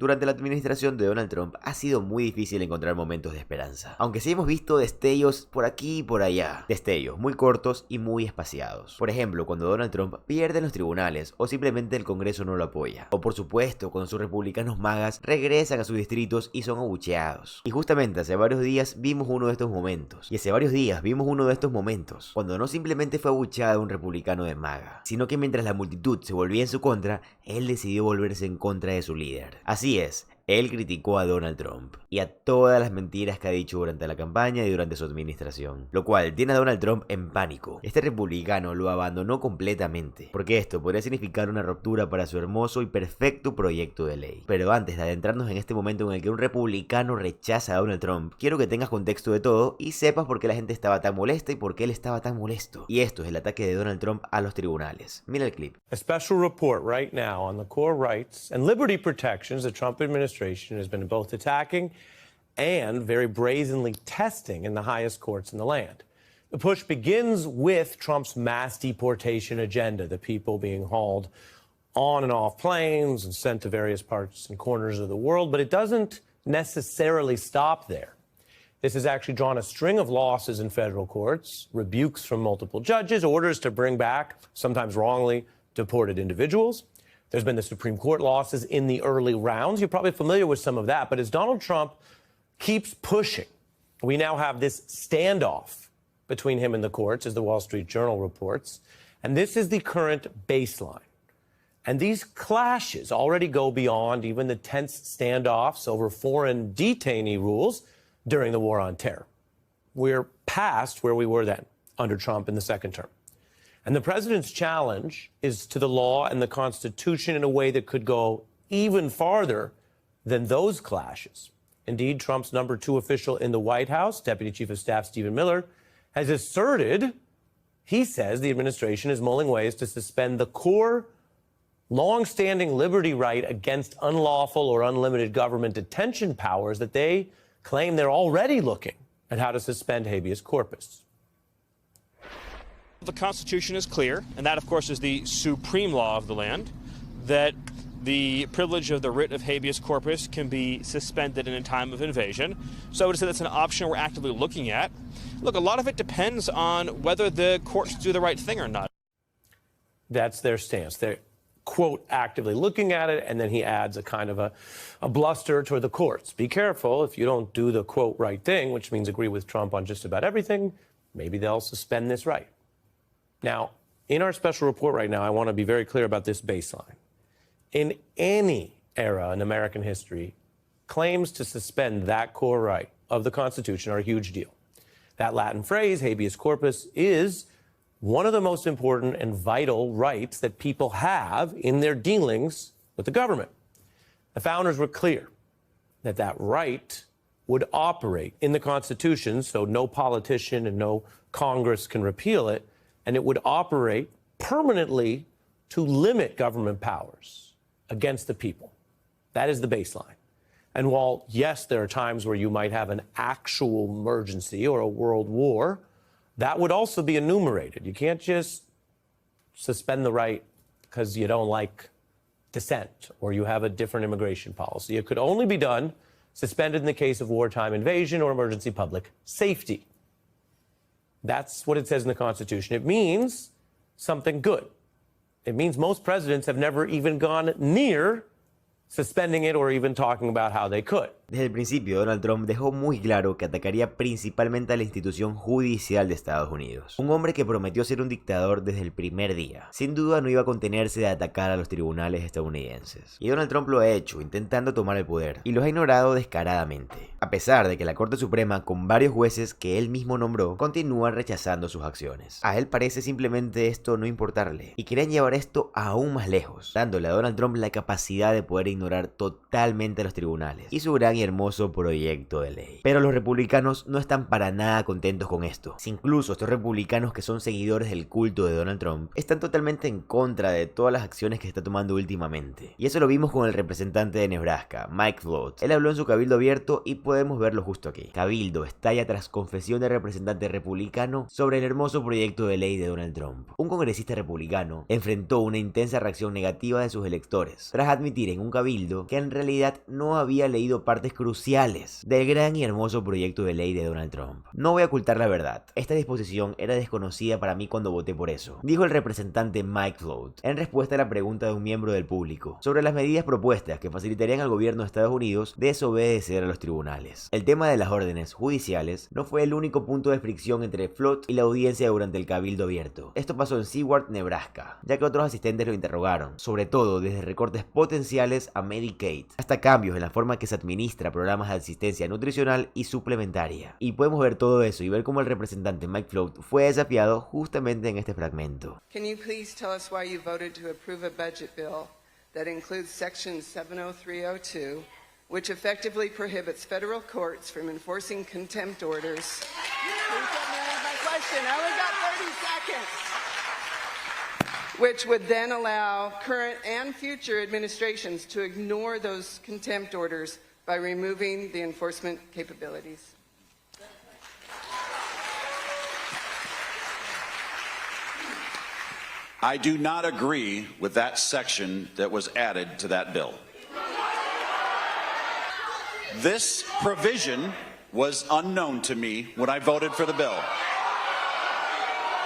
Durante la administración de Donald Trump ha sido muy difícil encontrar momentos de esperanza, aunque sí hemos visto destellos por aquí y por allá, destellos muy cortos y muy espaciados. Por ejemplo, cuando Donald Trump pierde en los tribunales o simplemente el Congreso no lo apoya, o por supuesto cuando sus republicanos magas regresan a sus distritos y son abucheados. Y justamente hace varios días vimos uno de estos momentos, cuando no simplemente fue abucheado un republicano de maga, sino que mientras la multitud se volvía en su contra, él decidió volverse en contra de su líder. Así es, él criticó a Donald Trump y a todas las mentiras que ha dicho durante la campaña y durante su administración, lo cual tiene a Donald Trump en pánico. Este republicano lo abandonó completamente, porque esto podría significar una ruptura para su hermoso y perfecto proyecto de ley. Pero antes de adentrarnos en este momento en el que un republicano rechaza a Donald Trump, quiero que tengas contexto de todo y sepas por qué la gente estaba tan molesta y por qué él estaba tan molesto. Y esto es el ataque de Donald Trump a los tribunales. Mira el clip. A special report right now on the core rights and liberty protections the Trump administration has been both attacking and very brazenly testing in the highest courts in the land. The push begins with Trump's mass deportation agenda, the people being hauled on and off planes and sent to various parts and corners of the world, but it doesn't necessarily stop there. This has actually drawn a string of losses in federal courts, rebukes from multiple judges, orders to bring back, sometimes wrongly, deported individuals. There's been the Supreme Court losses in the early rounds. You're probably familiar with some of that. But as Donald Trump keeps pushing, we now have this standoff between him and the courts, as the Wall Street Journal reports. And this is the current baseline. And these clashes already go beyond even the tense standoffs over foreign detainee rules during the war on terror. We're past where we were then under Trump in the second term. And the president's challenge is to the law and the Constitution in a way that could go even farther than those clashes. Indeed, Trump's number 2 official in the White House, Deputy Chief of Staff Stephen Miller, has asserted, he says, the administration is mulling ways to suspend the core long-standing liberty right against unlawful or unlimited government detention powers that they claim they're already looking at how to suspend habeas corpus. The Constitution is clear, and that, of course, is the supreme law of the land, that the privilege of the writ of habeas corpus can be suspended in a time of invasion. So I would say that's an option we're actively looking at. Look, a lot of it depends on whether the courts do the right thing or not. That's their stance. They're, quote, actively looking at it, and then he adds a kind of a bluster toward the courts. Be careful, if you don't do the, quote, right thing, which means agree with Trump on just about everything, maybe they'll suspend this right. Now, in our special report right now, I want to be very clear about this baseline. In any era in American history, claims to suspend that core right of the Constitution are a huge deal. That Latin phrase, habeas corpus, is one of the most important and vital rights that people have in their dealings with the government. The founders were clear that that right would operate in the Constitution, so no politician and no Congress can repeal it, and it would operate permanently to limit government powers against the people. That is the baseline. And while, yes, there are times where you might have an actual emergency or a world war, that would also be enumerated. You can't just suspend the right because you don't like dissent or you have a different immigration policy. It could only be done, suspended in the case of wartime invasion or emergency public safety. That's what it says in the Constitution. It means something good. It means most presidents have never even gone near suspending it or even talking about how they could. Desde el principio, Donald Trump dejó muy claro que atacaría principalmente a la institución judicial de Estados Unidos. Un hombre que prometió ser un dictador desde el primer día. Sin duda no iba a contenerse de atacar a los tribunales estadounidenses. Y Donald Trump lo ha hecho, intentando tomar el poder. Y los ha ignorado descaradamente. A pesar de que la Corte Suprema, con varios jueces que él mismo nombró, continúa rechazando sus acciones. A él parece simplemente esto no importarle. Y querían llevar esto aún más lejos, dándole a Donald Trump la capacidad de poder ignorar totalmente a los tribunales. Y su gran y hermoso proyecto de ley. Pero los republicanos no están para nada contentos con esto. Si incluso estos republicanos que son seguidores del culto de Donald Trump están totalmente en contra de todas las acciones que está tomando últimamente. Y eso lo vimos con el representante de Nebraska, Mike Flood. Él habló en su cabildo abierto y podemos verlo justo aquí. Cabildo estalla tras confesión de representante republicano sobre el hermoso proyecto de ley de Donald Trump. Un congresista republicano enfrentó una intensa reacción negativa de sus electores, tras admitir en un cabildo que en realidad no había leído partes cruciales del gran y hermoso proyecto de ley de Donald Trump. No voy a ocultar la verdad, esta disposición era desconocida para mí cuando voté por eso, dijo el representante Mike Flood, en respuesta a la pregunta de un miembro del público sobre las medidas propuestas que facilitarían al gobierno de Estados Unidos desobedecer a los tribunales. El tema de las órdenes judiciales no fue el único punto de fricción entre Flood y la audiencia durante el cabildo abierto. Esto pasó en Seward, Nebraska, ya que otros asistentes lo interrogaron, sobre todo desde recortes potenciales a Medicaid hasta cambios en la forma que se administra programas de asistencia nutricional y suplementaria. Y podemos ver todo eso y ver cómo el representante Mike Flood fue desafiado justamente en este fragmento. Can you please tell us why you voted to approve a budget bill that includes section 70302, which effectively prohibits federal courts from enforcing contempt orders? Please let me read my question. I only got 30 seconds. Which would then allow current and future administrations to ignore those contempt orders by removing the enforcement capabilities. I do not agree with that section that was added to that bill. This provision was unknown to me when I voted for the bill.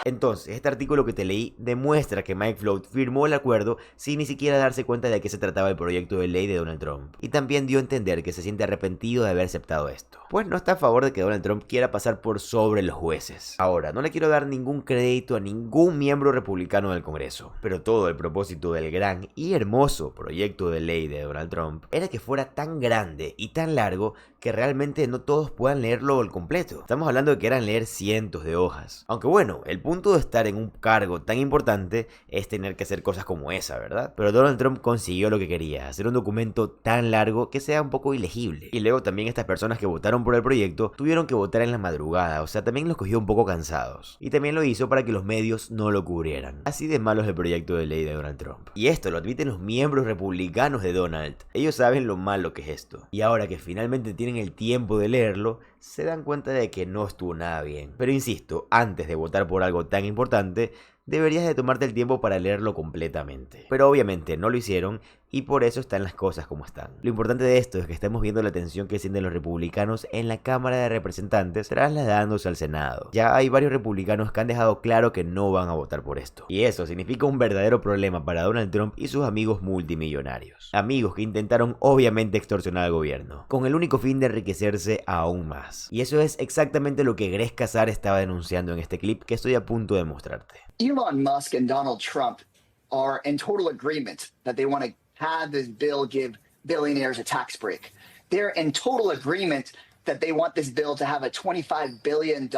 Entonces, este artículo que te leí demuestra que Mike Flood firmó el acuerdo sin ni siquiera darse cuenta de qué se trataba el proyecto de ley de Donald Trump. Y también dio a entender que se siente arrepentido de haber aceptado esto, pues no está a favor de que Donald Trump quiera pasar por sobre los jueces. Ahora, no le quiero dar ningún crédito a ningún miembro republicano del Congreso, pero todo el propósito del gran y hermoso proyecto de ley de Donald Trump era que fuera tan grande y tan largo que realmente no todos puedan leerlo al completo. Estamos hablando de que eran leer cientos de hojas. Aunque bueno, el punto de estar en un cargo tan importante es tener que hacer cosas como esa, ¿verdad? Pero Donald Trump consiguió lo que quería, hacer un documento tan largo que sea un poco ilegible. Y luego también estas personas que votaron por el proyecto tuvieron que votar en la madrugada, o sea, también los cogió un poco cansados. Y también lo hizo para que los medios no lo cubrieran. Así de malo es el proyecto de ley de Donald Trump. Y esto lo admiten los miembros republicanos de Donald. Ellos saben lo malo que es esto. Y ahora que finalmente tienen el tiempo de leerlo, se dan cuenta de que no estuvo nada bien. Pero insisto, antes de votar por algo tan importante, deberías de tomarte el tiempo para leerlo completamente. Pero obviamente no lo hicieron y por eso están las cosas como están. Lo importante de esto es que estamos viendo la tensión que sienten los republicanos en la Cámara de Representantes trasladándose al Senado. Ya hay varios republicanos que han dejado claro que no van a votar por esto. Y eso significa un verdadero problema para Donald Trump y sus amigos multimillonarios. Amigos que intentaron obviamente extorsionar al gobierno, con el único fin de enriquecerse aún más. Y eso es exactamente lo que Casar estaba denunciando en este clip que estoy a punto de mostrarte. Elon Musk and Donald Trump are in total agreement that they want to have this bill give billionaires a tax break. They're in total agreement that they want this bill to have a $25 billion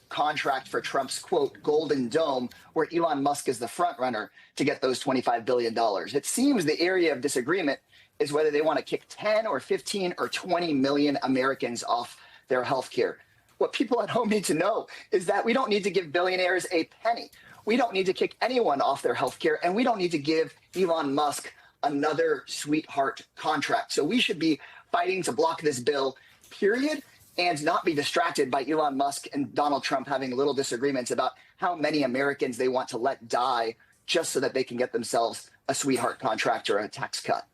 contract for Trump's, quote, Golden Dome, where Elon Musk is the front runner to get those $25 billion. It seems the area of disagreement is whether they want to kick 10 or 15 or 20 million Americans off their health care. What people at home need to know is that we don't need to give billionaires a penny. We don't need to kick anyone off their health care, and we don't need to give Elon Musk another sweetheart contract. So we should be fighting to block this bill, period, and not be distracted by Elon Musk and Donald Trump having little disagreements about how many Americans they want to let die just so that they can get themselves a sweetheart contract or a tax cut.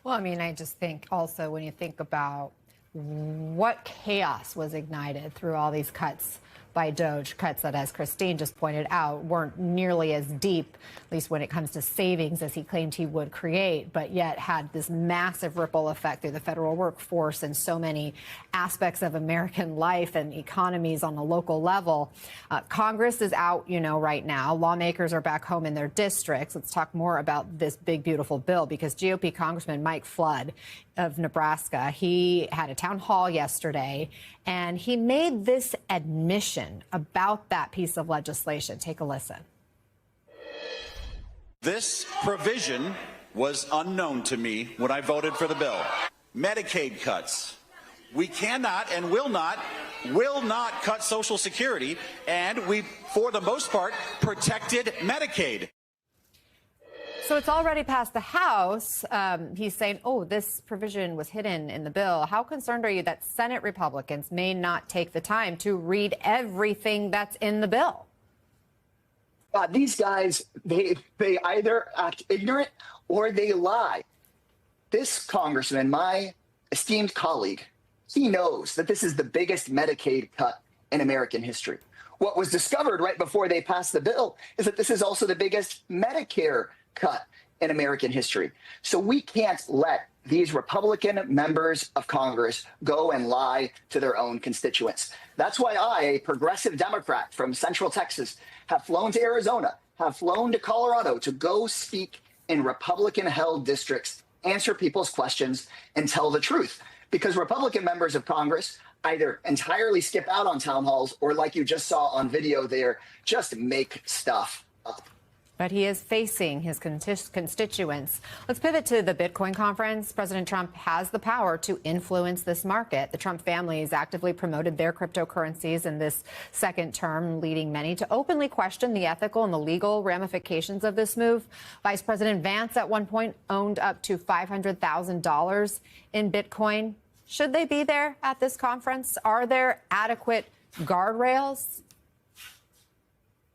Well, I mean, I just think also when you think about what chaos was ignited through all these cuts by Doge, cuts that, as Christine just pointed out, weren't nearly as deep, at least when it comes to savings, as he claimed he would create, but yet had this massive ripple effect through the federal workforce and so many aspects of American life and economies on a local level. Congress is out, right now. Lawmakers are back home in their districts. Let's talk more about this big, beautiful bill, because GOP Congressman Mike Flood of Nebraska, he had a town hall yesterday, and he made this admission about that piece of legislation. Take a listen. This provision was unknown to me when I voted for the bill. Medicaid cuts, We cannot and will not cut Social Security, and we, for the most part, protected Medicaid. So it's already passed the House. He's saying, oh, this provision was hidden in the bill. How concerned are you that Senate Republicans may not take the time to read everything that's in the bill? These guys, they either act ignorant or they lie. This congressman, my esteemed colleague, he knows that this is the biggest Medicaid cut in American history. What was discovered right before they passed the bill is that this is also the biggest Medicare cut in American history. So we can't let these Republican members of Congress go and lie to their own constituents. That's why I, a progressive Democrat from Central Texas, have flown to Arizona, have flown to Colorado to go speak in Republican-held districts, answer people's questions, and tell the truth. Because Republican members of Congress either entirely skip out on town halls or, like you just saw on video there, just make stuff up. But he is facing his constituents. Let's pivot to the Bitcoin conference. President Trump has the power to influence this market. The Trump family has actively promoted their cryptocurrencies in this second term, leading many to openly question the ethical and the legal ramifications of this move. Vice President Vance at one point owned up to $500,000 in Bitcoin. Should they be there at this conference? Are there adequate guardrails?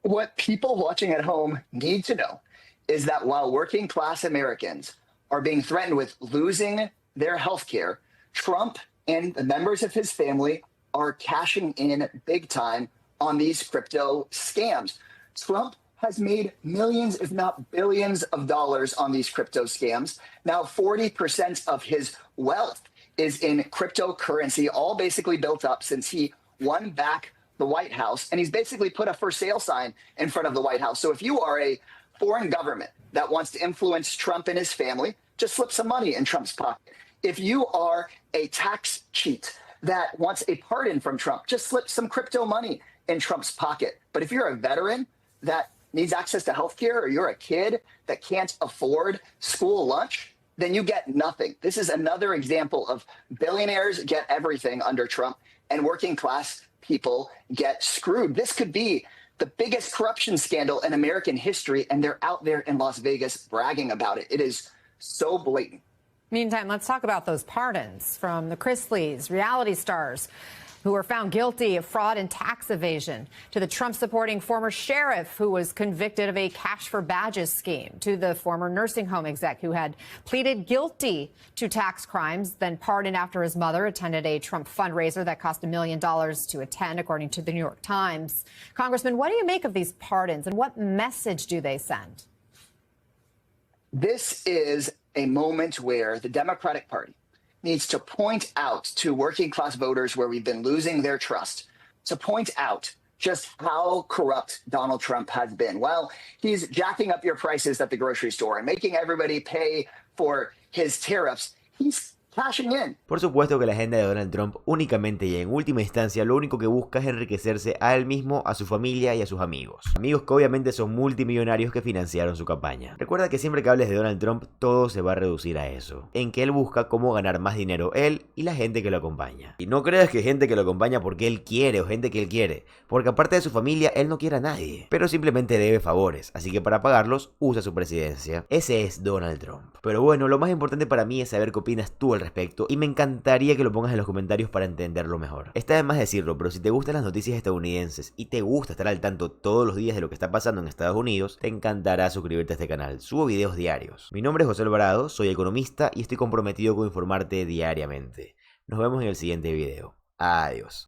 What people watching at home need to know is that while working class Americans are being threatened with losing their health care, Trump and the members of his family are cashing in big time on these crypto scams. Trump has made millions, if not billions of dollars on these crypto scams. Now 40% of his wealth is in cryptocurrency, all basically built up since he won back the White House, and he's basically put a for sale sign in front of the White House. So if you are a foreign government that wants to influence Trump and his family, just slip some money in Trump's pocket. If you are a tax cheat that wants a pardon from Trump, just slip some crypto money in Trump's pocket. But if you're a veteran that needs access to health care, or you're a kid that can't afford school lunch, then you get nothing. This is another example of billionaires get everything under Trump and working class people get screwed. This could be the biggest corruption scandal in American history, and they're out there in Las Vegas bragging about it. It is so blatant. Meantime, let's talk about those pardons from the Chrisleys, reality stars who were found guilty of fraud and tax evasion, to the Trump-supporting former sheriff who was convicted of a cash for badges scheme, to the former nursing home exec who had pleaded guilty to tax crimes, then pardoned after his mother attended a Trump fundraiser that cost $1 million to attend, according to the New York Times. Congressman, what do you make of these pardons, and what message do they send? This is a moment where the Democratic Party needs to point out to working class voters where we've been losing their trust, to point out just how corrupt Donald Trump has been. Well, he's jacking up your prices at the grocery store and making everybody pay for his tariffs. He's cashing in. Por supuesto que la agenda de Donald Trump únicamente y en última instancia lo único que busca es enriquecerse a él mismo, a su familia y a sus amigos. Amigos que obviamente son multimillonarios que financiaron su campaña. Recuerda que siempre que hables de Donald Trump todo se va a reducir a eso, en que él busca cómo ganar más dinero él y la gente que lo acompaña. Y no creas que gente que lo acompaña porque él quiere o gente que él quiere, porque aparte de su familia él no quiere a nadie, pero simplemente debe favores, así que para pagarlos usa su presidencia. Ese es Donald Trump. Pero bueno, lo más importante para mí es saber qué opinas tú al respecto, y me encantaría que lo pongas en los comentarios para entenderlo mejor. Está de más decirlo, pero si te gustan las noticias estadounidenses y te gusta estar al tanto todos los días de lo que está pasando en Estados Unidos, te encantará suscribirte a este canal. Subo videos diarios. Mi nombre es José Alvarado, soy economista y estoy comprometido con informarte diariamente. Nos vemos en el siguiente video. Adiós.